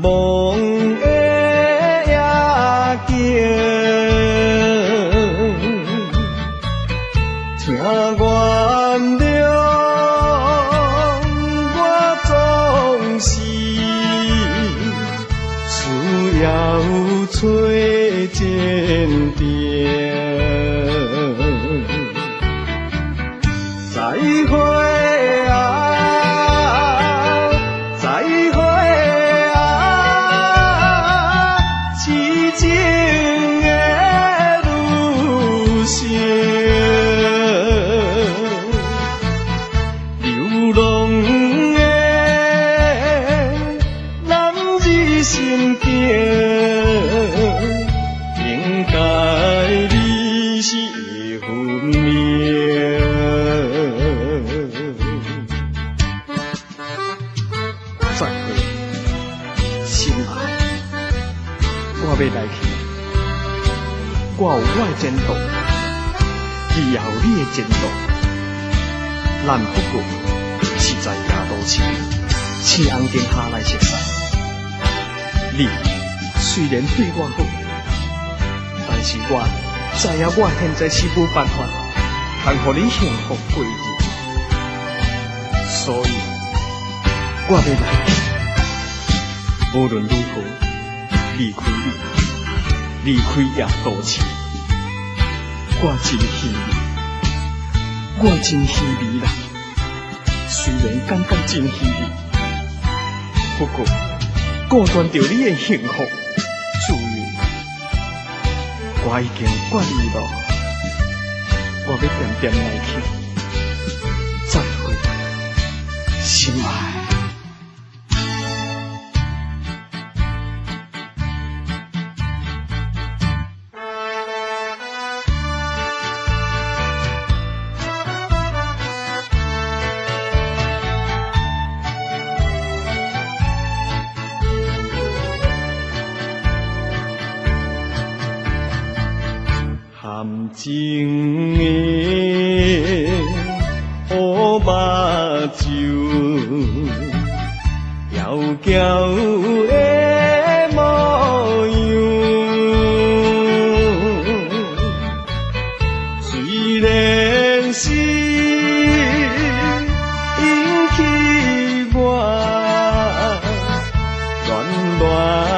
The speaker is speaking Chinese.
梦的夜景，听原谅我总是需要找坚定。再会啊，再会啊，痴情的女性，流浪的男儿心境，应该你是分明。再会，心爱，我要来去，我有我的前途，你也有你的前途。咱不过是在大都市青红灯下来熟识。你虽然对我好，但是我知影我现在是无办法，通予你幸福过日，所以。我要来，无论如何离开你，离开夜都市，我真稀微，我真稀微啦。虽然感觉真稀微，不过顾全着你的幸福自由，我已经决意了，我要点点来去。再会，心爱。含情的乌目睭，娇娇的模样，虽然是引起我恋恋。